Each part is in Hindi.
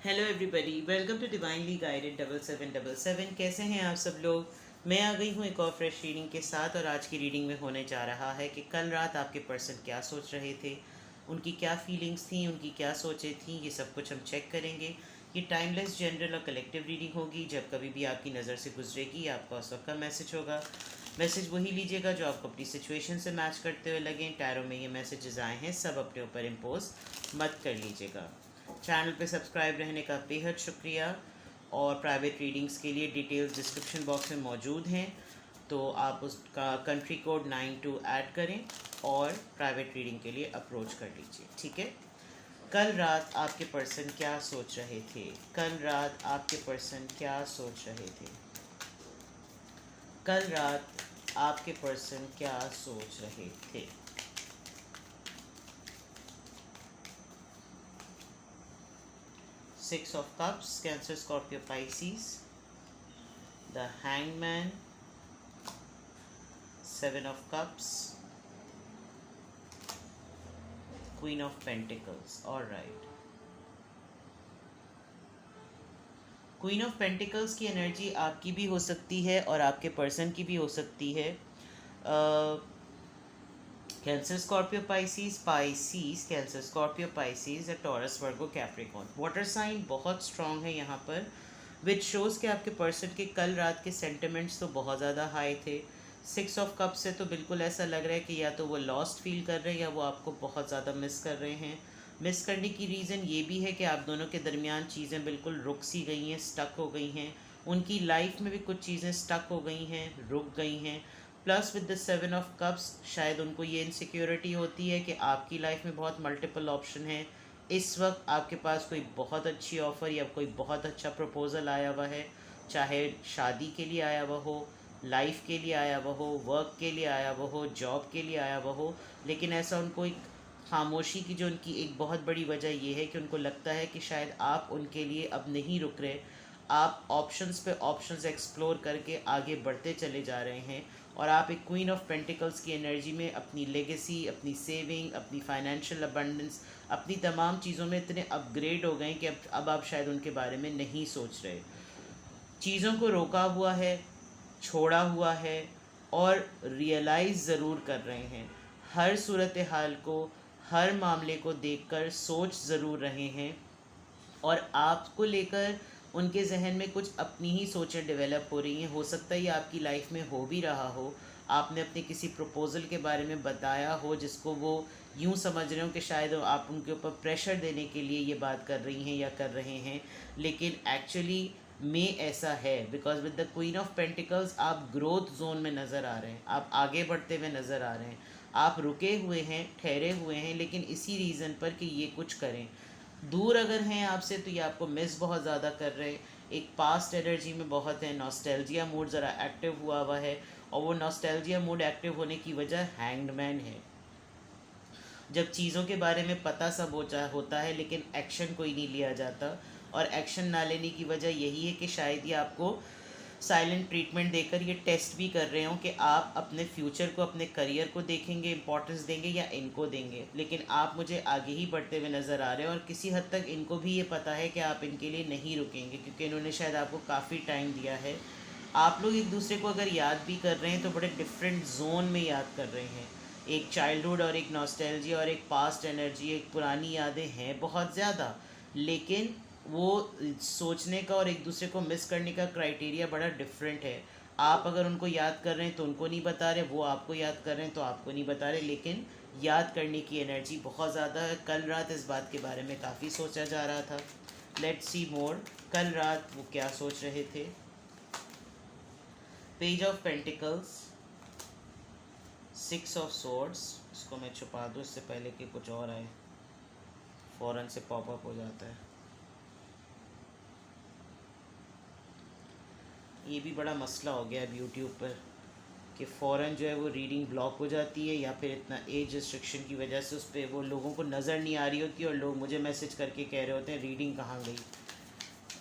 Hello everybody, welcome to divinely guided 7777। कैसे हैं आप सब लोग। मैं आ गई हूँ एक और फ्रेश रीडिंग के साथ, और आज की रीडिंग में होने जा रहा है कि कल रात आपके पर्सन क्या सोच रहे थे, उनकी क्या फीलिंग्स थी, उनकी क्या सोचें थी, ये सब कुछ हम चेक करेंगे। ये टाइमलेस जनरल और कलेक्टिव रीडिंग होगी। जब कभी भी आपकी नज़र से गुजरेगी आपका उस वक्त का मैसेज होगा। मैसेज वही लीजिएगा जो आपको अपनी सिचुएशन से मैच करते हुए लगें। टैरो में ये मैसेजेस आए हैं, सब अपने ऊपर इम्पोज मत कर लीजिएगा। चैनल पे सब्सक्राइब रहने का बेहद शुक्रिया। और प्राइवेट रीडिंग्स के लिए डिटेल्स डिस्क्रिप्शन बॉक्स में मौजूद हैं, तो आप उसका कंट्री कोड 92 ऐड करें और प्राइवेट रीडिंग के लिए अप्रोच कर लीजिए। ठीक है। कल रात आपके पर्सन क्या सोच रहे थे। कल रात आपके पर्सन क्या सोच रहे थे। कल रात आपके पर्सन क्या सोच रहे थे। Six of cups, cancer, Scorpio, Pisces, the hangman, seven of cups, queen of pentacles. Alright, queen of pentacles की एनर्जी आपकी भी हो सकती है और आपके पर्सन की भी हो सकती है। Cancer, Scorpio, Pisces, cancer, Scorpio, Pisces या टॉरस, वर्गो, कैप्रिकॉर्न। वाटर साइन बहुत स्ट्रांग है यहाँ पर, विच शोज़ कि आपके पर्सन के कल रात के सेंटिमेंट्स तो बहुत ज़्यादा हाई थे। सिक्स ऑफ कप से तो बिल्कुल ऐसा लग रहा है कि या तो वो लॉस्ट फील कर रहे हैं या वो आपको बहुत ज़्यादा मिस कर रहे हैं। मिस करने की रीज़न ये भी है कि आप दोनों के दरमियान चीज़ें बिल्कुल रुक सी गई हैं, स्टक हो गई हैं। उनकी लाइफ में भी कुछ चीज़ें स्टक हो गई हैं, रुक गई हैं। Plus with the seven of cups, शायद उनको ये इनसिक्योरिटी होती है कि आपकी लाइफ में बहुत मल्टीपल ऑप्शन है। इस वक्त आपके पास कोई बहुत अच्छी ऑफ़र या कोई बहुत अच्छा प्रपोज़ल आया हुआ है, चाहे शादी के लिए आया हुआ हो, लाइफ के लिए आया हुआ हो, वर्क के लिए आया हुआ हो, जॉब के लिए आया हुआ हो। लेकिन ऐसा उनको एक खामोशी की जो उनकी एक बहुत बड़ी वजह ये है कि उनको लगता है कि शायद आप उनके लिए अब नहीं रुक रहे। आप ऑप्शंस पे ऑप्शंस एक्सप्लोर करके आगे बढ़ते चले जा रहे हैं, और आप एक क्वीन ऑफ पेंटिकल्स की एनर्जी में अपनी लेगेसी, अपनी सेविंग, अपनी फाइनेंशियल अबंडेंस, अपनी तमाम चीज़ों में इतने अपग्रेड हो गए कि अब आप शायद उनके बारे में नहीं सोच रहे। चीज़ों को रोका हुआ है, छोड़ा हुआ है, और रियलाइज़ ज़रूर कर रहे हैं। हर सूरत हाल को, हर मामले को देखकर सोच ज़रूर रहे हैं, और आपको लेकर उनके जहन में कुछ अपनी ही सोचें डेवलप हो रही हैं। हो सकता है ये आपकी लाइफ में हो भी रहा हो। आपने अपने किसी प्रपोज़ल के बारे में बताया हो जिसको वो यूं समझ रहे हो कि शायद आप उनके ऊपर प्रेशर देने के लिए ये बात कर रही हैं या कर रहे हैं, लेकिन एक्चुअली में ऐसा है। Because with the queen of pentacles आप ग्रोथ जोन में नज़र आ रहे हैं, आप आगे बढ़ते हुए नज़र आ रहे हैं। आप रुके हुए हैं, ठहरे हुए हैं, लेकिन इसी रीज़न पर कि ये कुछ करें। दूर अगर हैं आपसे तो ये आपको मिस बहुत ज़्यादा कर रहे हैं। एक पास्ट एनर्जी में बहुत है, नॉस्टैल्जिया मूड ज़रा एक्टिव हुआ है, और वो नॉस्टैल्जिया मूड एक्टिव होने की वजह हैंग्ड मैन है। जब चीज़ों के बारे में पता सब होता है लेकिन एक्शन कोई नहीं लिया जाता, और एक्शन ना लेने की वजह यही है कि शायद ये आपको साइलेंट ट्रीटमेंट देकर ये टेस्ट भी कर रहे हो कि आप अपने फ्यूचर को, अपने करियर को देखेंगे, इंपॉर्टेंस देंगे या इनको देंगे। लेकिन आप मुझे आगे ही बढ़ते हुए नज़र आ रहे हैं, और किसी हद तक इनको भी ये पता है कि आप इनके लिए नहीं रुकेंगे, क्योंकि इन्होंने शायद आपको काफ़ी टाइम दिया है। आप लोग एक दूसरे को अगर याद भी कर रहे हैं तो बड़े डिफरेंट जोन में याद कर रहे हैं। एक चाइल्डहुड और एक नॉस्टैल्जिया और एक पास्ट एनर्जी, एक पुरानी यादें हैं बहुत ज़्यादा, लेकिन वो सोचने का और एक दूसरे को मिस करने का क्राइटेरिया बड़ा डिफरेंट है। आप अगर उनको याद कर रहे हैं तो उनको नहीं बता रहे, वो आपको याद कर रहे हैं तो आपको नहीं बता रहे, लेकिन याद करने की एनर्जी बहुत ज़्यादा है। कल रात इस बात के बारे में काफ़ी सोचा जा रहा था। लेट्स सी मोर, कल रात वो क्या सोच रहे थे। Page of pentacles, six of swords. इसको मैं छुपा दूँ इससे पहले कि कुछ और आए, फ़ौरन से पॉपअप हो जाता है। ये भी बड़ा मसला हो गया अब यूट्यूब पर कि फ़ौरन जो है वो रीडिंग ब्लॉक हो जाती है, या फिर इतना एज रिस्ट्रिक्शन की वजह से उस पर वो लोगों को नज़र नहीं आ रही होती, और लोग मुझे मैसेज करके कह रहे होते हैं रीडिंग कहाँ गई,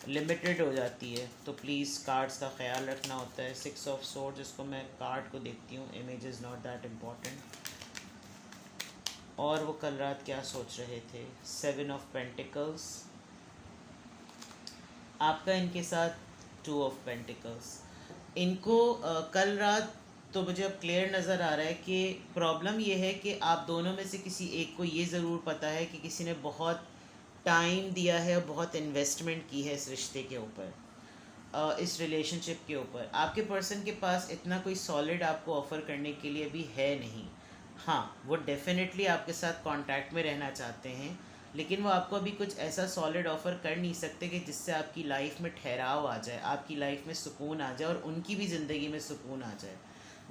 लिमिटेड हो जाती है। तो प्लीज़ कार्ड्स का ख्याल रखना होता है। सिक्स ऑफ सोर्ड्स, इसको मैं कार्ड को देखती हूँ, image is not that important. और वो कल रात क्या सोच रहे थे। सेवन ऑफ पेंटिकल्स, आपका इनके साथ 2 ऑफ पेंटिकल्स। इनको कल रात तो मुझे अब क्लियर नज़र आ रहा है कि प्रॉब्लम ये है कि आप दोनों में से किसी एक को ये ज़रूर पता है कि किसी ने बहुत टाइम दिया है और बहुत इन्वेस्टमेंट की है इस रिश्ते के ऊपर, इस रिलेशनशिप के ऊपर। आपके पर्सन के पास इतना कोई सॉलिड आपको ऑफ़र करने के लिए भी है नहीं। हाँ, वो डेफिनेटली आपके साथ कांटेक्ट में रहना चाहते हैं, लेकिन वो आपको अभी कुछ ऐसा सॉलिड ऑफ़र कर नहीं सकते कि जिससे आपकी लाइफ में ठहराव आ जाए, आपकी लाइफ में सुकून आ जाए और उनकी भी ज़िंदगी में सुकून आ जाए।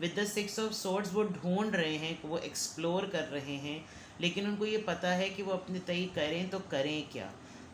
विद द 6 ऑफ सोर्ड्स वो ढूंढ रहे हैं, वो एक्सप्लोर कर रहे हैं, लेकिन उनको ये पता है कि वो अपने तय करें तो करें क्या।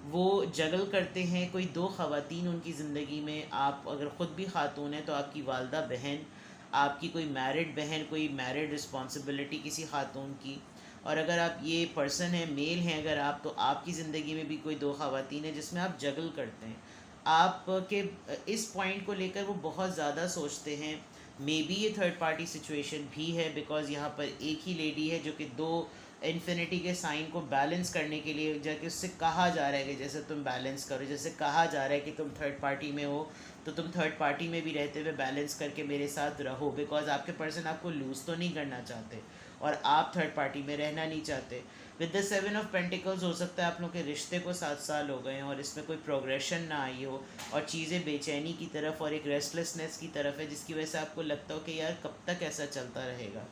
वो जगल करते हैं, कोई 2 ख़वातीन उनकी ज़िंदगी में, आप अगर ख़ुद भी ख़ातून हैं तो आपकी वालदा बहन, आपकी कोई मैरिड बहन, कोई मैरिड रिस्पॉन्सिबिलिटी किसी ख़ातून की, और अगर आप ये पर्सन है, मेल हैं अगर आप, तो आपकी ज़िंदगी में भी कोई 2 ख़वातीन है जिसमें आप जगल करते हैं। आप के इस पॉइंट को लेकर वो बहुत ज़्यादा सोचते हैं। मे बी ये थर्ड पार्टी सिचुएशन भी है, बिकॉज़ यहाँ पर एक ही लेडी है जो कि 2 इन्फिनिटी के साइन को बैलेंस करने के लिए जाके उससे कहा जा रहा है कि जैसे तुम बैलेंस करो, जैसे कहा जा रहा है कि तुम थर्ड पार्टी में हो तो तुम थर्ड पार्टी में भी रहते हुए बैलेंस करके मेरे साथ रहो, बिकॉज आपके पर्सन आपको लूज़ तो नहीं करना चाहते और आप थर्ड पार्टी में रहना नहीं चाहते। विद द 7 ऑफ पेंटिकल्स हो सकता है आप लोग के रिश्ते को 7 साल हो गए हैं और इसमें कोई प्रोग्रेशन ना आई हो और चीज़ें बेचैनी की तरफ और एक रेस्टलेसनेस की तरफ है, जिसकी वजह से आपको लगता हो कि यार कब तक ऐसा चलता रहेगा।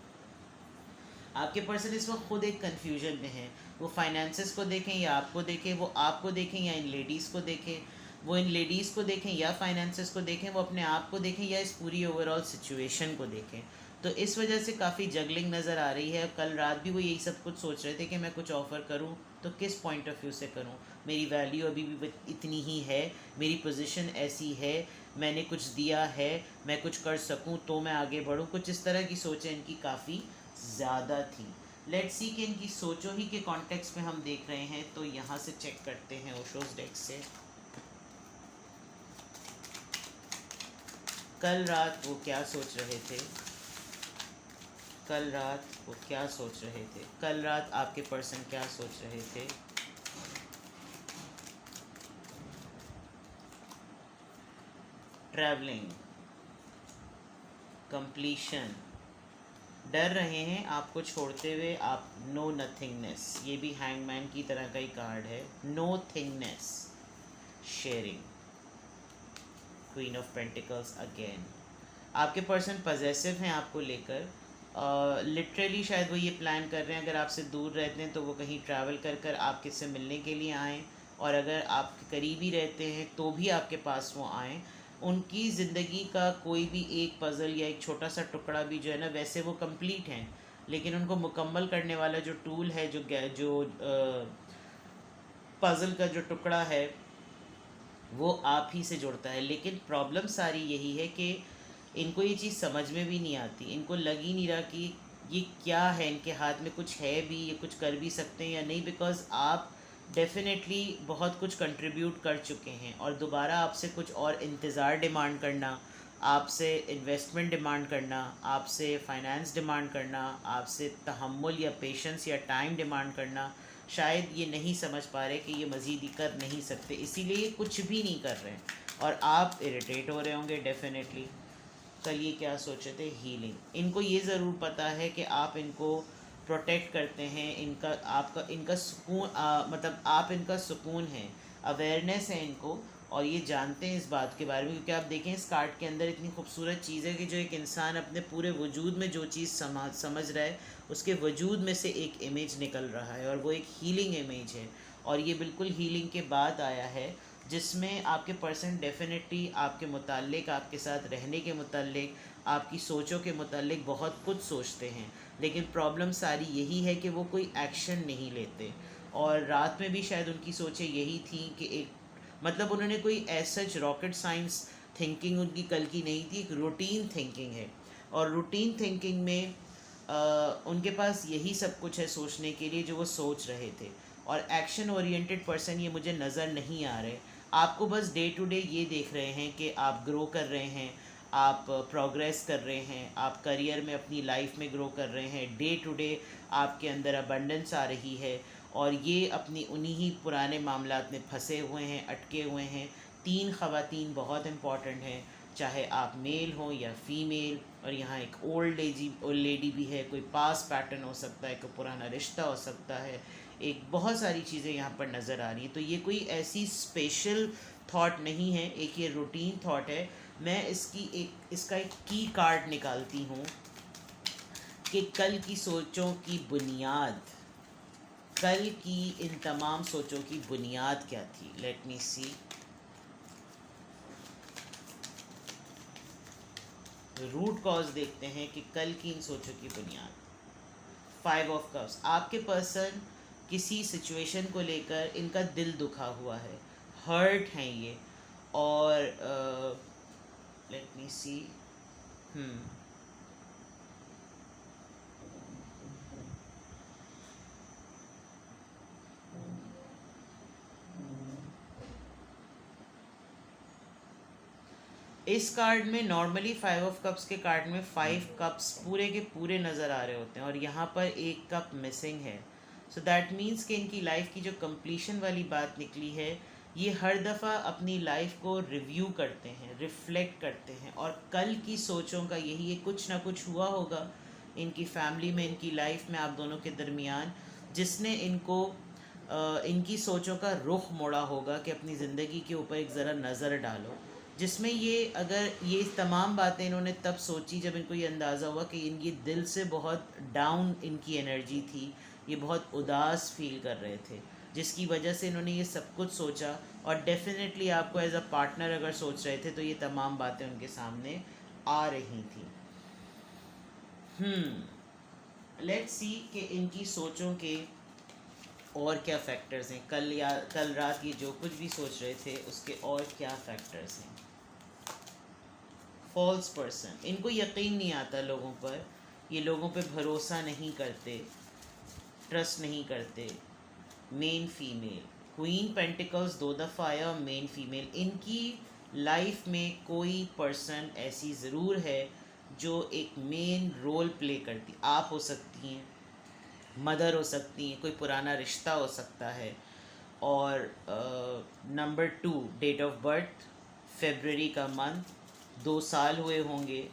आपके पर्सन इस वक्त खुद एक कन्फ्यूजन में है। वो फाइनेंसेस को देखें या आपको देखें, वो आपको देखें या इन लेडीज़ को देखें, वो इन लेडीज़ को देखें या फाइनेंसेस को देखें, वो अपने आप को देखें या इस पूरी ओवरऑल सिचुएशन को देखें। तो इस वजह से काफ़ी जगलिंग नज़र आ रही है। कल रात भी वो यही सब कुछ सोच रहे थे कि मैं कुछ ऑफ़र करूं तो किस पॉइंट ऑफ व्यू से करूं, मेरी वैल्यू अभी भी इतनी ही है, मेरी पोजीशन ऐसी है, मैंने कुछ दिया है, मैं कुछ कर सकूं तो मैं आगे बढ़ूं। कुछ इस तरह की सोचें इनकी काफ़ी ज़्यादा थी। लेट्स सी कि इनकी सोचों ही के कॉन्टेक्स्ट में हम देख रहे हैं, तो यहाँ से चेक करते हैं ओशोस डेक से। कल रात वो क्या सोच रहे थे, कल रात वो क्या सोच रहे थे, कल रात आपके पर्सन क्या सोच रहे थे। ट्रैवलिंग, कंप्लीशन, डर रहे हैं आपको छोड़ते हुए, आप नो नथिंगनेस, ये भी हैंगमैन की तरह का ही कार्ड है, nothingness, sharing, queen of pentacles again. आपके पर्सन पजेसिव हैं आपको लेकर, लिटरली शायद वो ये प्लान कर रहे हैं अगर आपसे दूर रहते हैं तो वो कहीं ट्रैवल कर कर आपके से मिलने के लिए आएँ, और अगर आप करीब ही रहते हैं तो भी आपके पास वो आएँ। उनकी ज़िंदगी का कोई भी एक पज़ल या एक छोटा सा टुकड़ा भी जो है ना, वैसे वो कंप्लीट हैं, लेकिन उनको मुकम्मल करने वाला जो टूल है, जो पज़ल का जो टुकड़ा है वो आप ही से जुड़ता है। लेकिन प्रॉब्लम सारी यही है कि इनको ये चीज़ समझ में भी नहीं आती, इनको लग ही नहीं रहा कि ये क्या है, इनके हाथ में कुछ है भी, ये कुछ कर भी सकते हैं या नहीं, बिकॉज़ आप डेफिनेटली बहुत कुछ कंट्रीब्यूट कर चुके हैं और दोबारा आपसे कुछ और इंतज़ार डिमांड करना, आपसे इन्वेस्टमेंट डिमांड करना, आपसे फाइनेंस डिमांड करना, आपसे तहम्मुल या पेशेंस या टाइम डिमांड करना, शायद ये नहीं समझ पा रहे कि ये मज़ीद ही कर नहीं सकते, इसीलिए ये कुछ भी नहीं कर रहे हैं और आप इरिटेट हो रहे होंगे डेफिनेटली। कल ये क्या सोचे थे, हीलिंग। इनको ये ज़रूर पता है कि आप इनको प्रोटेक्ट करते हैं, इनका आपका इनका सुकून मतलब आप इनका सुकून है, अवेयरनेस है इनको, और ये जानते हैं इस बात के बारे में, क्योंकि आप देखें इस कार्ड के अंदर इतनी खूबसूरत चीज़ है कि जो एक इंसान अपने पूरे वजूद में जो चीज़ समझ रहा है उसके वजूद में से एक इमेज निकल रहा है और वो एक हीलिंग इमेज है, और ये बिल्कुल हीलिंग के बाद आया है, जिसमें आपके पर्सन डेफिनेटली आपके मुताल्लिक, आपके साथ रहने के मुताल्लिक, आपकी सोचों के मुताल्लिक बहुत कुछ सोचते हैं, लेकिन प्रॉब्लम सारी यही है कि वो कोई एक्शन नहीं लेते। और रात में भी शायद उनकी सोचें यही थी कि एक मतलब उन्होंने कोई ऐसा रॉकेट साइंस थिंकिंग उनकी कल की नहीं थी, एक रूटीन थिंकिंग है, और रूटीन थिंकिंग में उनके पास यही सब कुछ है सोचने के लिए जो वो सोच रहे थे, और एक्शन ओरिएंटेड पर्सन ये मुझे नज़र नहीं आ रहे। आपको बस डे टू डे ये देख रहे हैं कि आप ग्रो कर रहे हैं, आप प्रोग्रेस कर रहे हैं, आप करियर में अपनी लाइफ में ग्रो कर रहे हैं, डे टू डे आपके अंदर अबंडेंस आ रही है, और ये अपनी उन्हीं ही पुराने मामलात में फंसे हुए हैं, अटके हुए हैं 3 ख़वातीन बहुत इम्पॉर्टेंट हैं, चाहे आप मेल हो या फीमेल। और यहाँ एक ओल्ड लेडी भी है, कोई पास पैटर्न हो सकता है, कोई पुराना रिश्ता हो सकता है, एक बहुत सारी चीज़ें यहाँ पर नज़र आ रही हैं। तो ये कोई ऐसी स्पेशल थॉट नहीं है, एक ये रूटीन थॉट है। मैं इसका एक की कार्ड निकालती हूँ कि कल की सोचों की बुनियाद, कल की इन तमाम सोचों की बुनियाद क्या थी। लेट मी सी। रूट कॉज देखते हैं कि कल की इन सोचों की बुनियाद। 5 ऑफ कप्स, आपके पर्सन किसी सिचुएशन को लेकर इनका दिल दुखा हुआ है, हर्ट हैं ये। और लेट मी सी। इस कार्ड में नॉर्मली 5 ऑफ कप्स के कार्ड में 5 कप्स पूरे के पूरे नज़र आ रहे होते हैं, और यहाँ पर एक कप मिसिंग है। सो दैट मीन्स कि इनकी लाइफ की जो कंप्लीशन वाली बात निकली है, ये हर दफ़ा अपनी लाइफ को रिव्यू करते हैं, रिफ्लेक्ट करते हैं, और कल की सोचों का यही है, कुछ ना कुछ हुआ होगा इनकी फैमिली में, इनकी लाइफ में, आप दोनों के दरमियान, जिसने इनको इनकी सोचों का रुख मोड़ा होगा कि अपनी ज़िंदगी के ऊपर एक ज़रा नज़र डालो। जिसमें ये, अगर ये तमाम बातें इन्होंने तब सोची जब इनको ये अंदाज़ा हुआ कि ये दिल से बहुत डाउन इनकी एनर्जी थी, ये बहुत उदास फील कर रहे थे, जिसकी वजह से इन्होंने ये सब कुछ सोचा। और डेफिनेटली आपको एज अ पार्टनर अगर सोच रहे थे तो ये तमाम बातें उनके सामने आ रही थी। लेट्स सी कि इनकी सोचों के और क्या फैक्टर्स हैं, कल रात ये जो कुछ भी सोच रहे थे उसके और क्या फैक्टर्स हैं। फॉल्स पर्सन, इनको यकीन नहीं आता लोगों पर, ये लोगों पे भरोसा नहीं करते, ट्रस्ट नहीं करते। मेन फीमेल, क्वीन पेंटिकल्स 2 दफ़ा आया, मेन फीमेल। इनकी लाइफ में कोई पर्सन ऐसी ज़रूर है जो एक मेन रोल प्ले करती। आप हो सकती हैं, मदर हो सकती हैं, कोई पुराना रिश्ता हो सकता है। और number 2, date of birth February का मंथ, 2 साल हुए होंगे।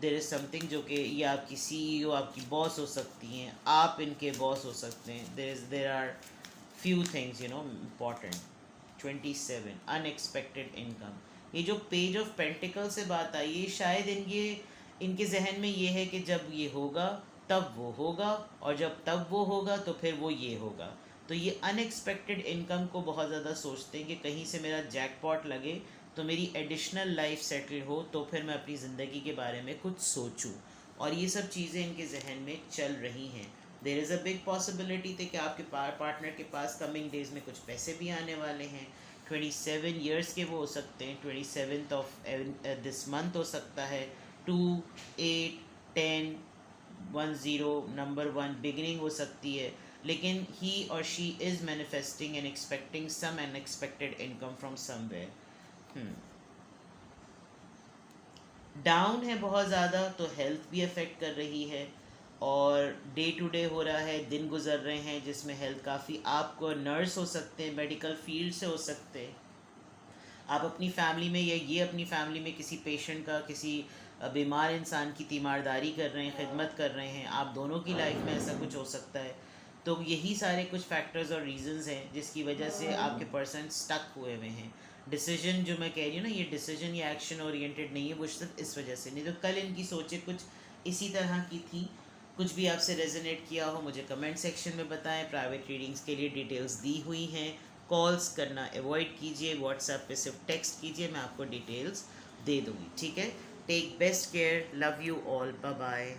देर इज़ समथिंग जो कि ये आपकी CEO, आपकी बॉस हो सकती हैं, आप इनके बॉस हो सकते हैं। There are few things important. 27, unexpected income. ये जो पेज ऑफ पेंटिकल से बात आई है, शायद इनके जहन में ये है कि जब ये होगा तब वो होगा, और जब तब वो होगा तो फिर वो ये होगा। तो ये अनएक्सपेक्टेड इनकम को बहुत ज़्यादा सोचते हैं कि कहीं से मेरा जैकपॉट लगे, तो मेरी एडिशनल लाइफ सेटल हो, तो फिर मैं अपनी ज़िंदगी के बारे में कुछ सोचूं। और ये सब चीज़ें इनके जहन में चल रही हैं। There is a big possibility थे कि आपके पार्टनर के पास कमिंग डेज में कुछ पैसे भी आने वाले हैं। 27 ईयर्स के वो हो सकते हैं, 27th ऑफ दिस मंथ हो सकता है। 2, 8, 10, 10, नंबर 1 बिगिनिंग हो सकती है। लेकिन ही और she is manifesting and expecting some unexpected income from somewhere. Down है बहुत ज़्यादा, तो हेल्थ भी अफेक्ट कर रही है, और डे टू डे हो रहा है, दिन गुजर रहे हैं जिसमें हेल्थ काफ़ी, आपको नर्स हो सकते हैं, मेडिकल फील्ड से हो सकते हैं, आप अपनी फैमिली में, या ये अपनी फैमिली में किसी पेशेंट का, किसी बीमार इंसान की तीमारदारी कर रहे हैं, खिदमत कर रहे हैं, आप दोनों की लाइफ में ऐसा कुछ हो सकता है। तो यही सारे कुछ फैक्टर्स और रीजंस हैं जिसकी वजह से आपके पर्सन स्टक हुए हुए हैं। डिसीजन जो मैं कह रही हूँ ना, ये डिसीजन या एक्शन ओरिएंटेड नहीं है, वो सिर्फ इस वजह से नहीं। तो कल इनकी सोचें कुछ इसी तरह की थी। कुछ भी आपसे रेजोनेट किया हो मुझे कमेंट सेक्शन में बताएं। प्राइवेट रीडिंग्स के लिए डिटेल्स दी हुई हैं। कॉल्स करना अवॉइड कीजिए, व्हाट्सएप पे सिर्फ टेक्स्ट कीजिए, मैं आपको डिटेल्स दे दूँगी। ठीक है, take best care, love you all, bye bye.